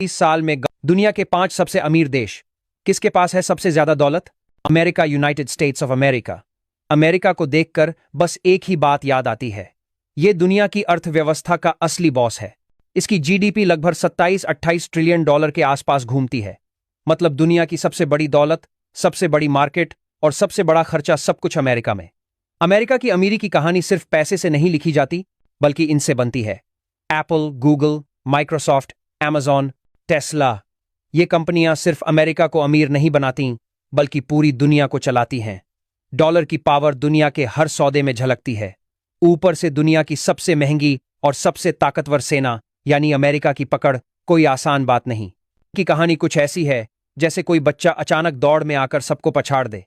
इस साल में दुनिया के 5 सबसे अमीर देश। किसके पास है सबसे ज्यादा दौलत? America, United states of America. America को देखकर बस एक ही बात याद आती है, यह दुनिया की अर्थव्यवस्था का असली बॉस है। इसकी जीडीपी लगभग 27-28 ट्रिलियन डॉलर के आसपास घूमती है। मतलब दुनिया की सबसे बड़ी दौलत, सबसे बड़ी मार्केट और सबसे बड़ा खर्चा सब कुछ अमेरिका में। अमेरिका की अमीरी की कहानी सिर्फ पैसे से नहीं लिखी जाती, बल्कि इनसे बनती है। Apple, Google, Microsoft, Amazon, Tesla, ये कंपनियां सिर्फ अमेरिका को अमीर नहीं बनाती, बल्कि पूरी दुनिया को चलाती हैं। डॉलर की पावर दुनिया के हर सौदे में झलकती है। ऊपर से दुनिया की सबसे महंगी और सबसे ताकतवर सेना यानी अमेरिका की पकड़ कोई आसान बात नहीं। की कहानी कुछ ऐसी है जैसे कोई बच्चा अचानक दौड़ में आकर सबको पछाड़ दे।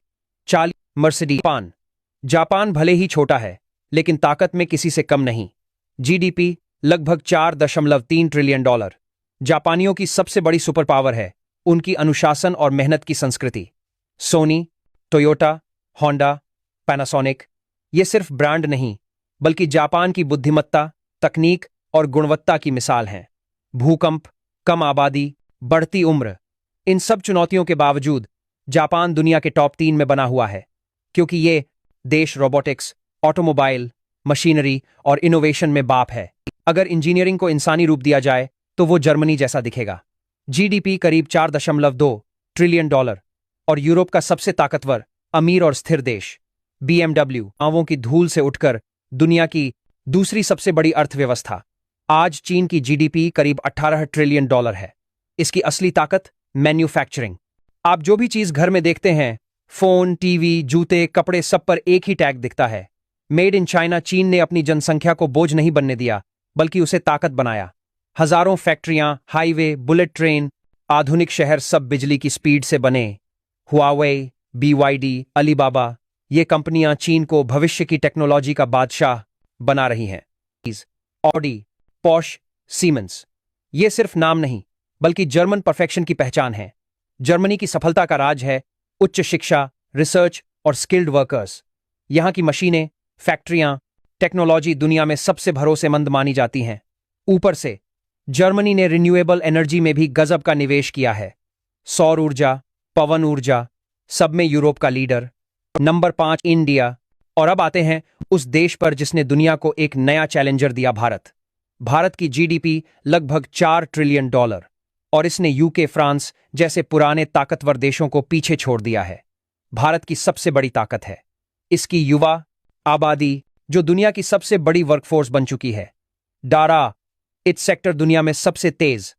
मर्सिडीज। जापान भले ही छोटा है, लेकिन ताकत में किसी से कम नहीं। जीडीपी लगभग 4.3 ट्रिलियन डॉलर। जापानियों की सबसे बड़ी सुपर पावर है उनकी अनुशासन और मेहनत की संस्कृति। सोनी, टोयोटा, होंडा, पैनासोनिक, ये सिर्फ ब्रांड नहीं, बल्कि जापान की बुद्धिमत्ता, तकनीक और गुणवत्ता की मिसाल हैं। भूकंप, कम आबादी, बढ़ती उम्र, इन सब चुनौतियों के बावजूद जापान दुनिया के टॉप 3 में बना हुआ है, क्योंकि ये देश रोबोटिक्स, ऑटोमोबाइल, मशीनरी और इनोवेशन में बाप है। अगर इंजीनियरिंग को इंसानी रूप दिया जाए तो वो जर्मनी जैसा दिखेगा। जीडीपी करीब 4.2 ट्रिलियन डॉलर और यूरोप का सबसे ताकतवर, अमीर और स्थिर देश। बीएमडब्ल्यू आवों की धूल से उठकर दुनिया की दूसरी सबसे बड़ी अर्थव्यवस्था। आज चीन की जीडीपी करीब 18 ट्रिलियन डॉलर है। इसकी असली ताकत मैन्युफैक्चरिंग। आप जो भी चीज घर में देखते हैं, फोन, टीवी, जूते, कपड़े, सब पर एक ही टैग दिखता है, मेड इन चाइना। चीन ने अपनी जनसंख्या को बोझ नहीं बनने दिया, बल्कि उसे ताकत बनाया। हजारों फैक्ट्रियां, हाईवे, बुलेट ट्रेन, आधुनिक शहर सब बिजली की स्पीड से बने। हुआवे, बीवाईडी, अलीबाबा, ये कंपनियां चीन को भविष्य की टेक्नोलॉजी का बादशाह बना रही हैं। ऑडी, पॉश, सीमेंस, ये सिर्फ नाम नहीं, बल्कि जर्मन परफेक्शन की पहचान है। जर्मनी की सफलता का राज है उच्च शिक्षा, रिसर्च और स्किल्ड वर्कर्स। यहां की मशीनें, फैक्ट्रियां, टेक्नोलॉजी दुनिया में सबसे भरोसेमंद मानी जाती हैं। ऊपर से जर्मनी ने रिन्यूएबल एनर्जी में भी गजब का निवेश किया है। सौर ऊर्जा, पवन ऊर्जा, सब में यूरोप का लीडर। Number 5 India. और अब आते हैं उस देश पर जिसने दुनिया को एक नया चैलेंजर दिया, भारत। भारत की जीडीपी लगभग 4 ट्रिलियन डॉलर और इसने यूके, फ्रांस जैसे पुराने ताकतवर देशों को पीछे छोड़ दिया है। भारत की सबसे बड़ी ताकत है इसकी युवा आबादी, जो दुनिया की सबसे बड़ी वर्कफोर्स बन चुकी है। डारा, इस सेक्टर दुनिया में सबसे तेज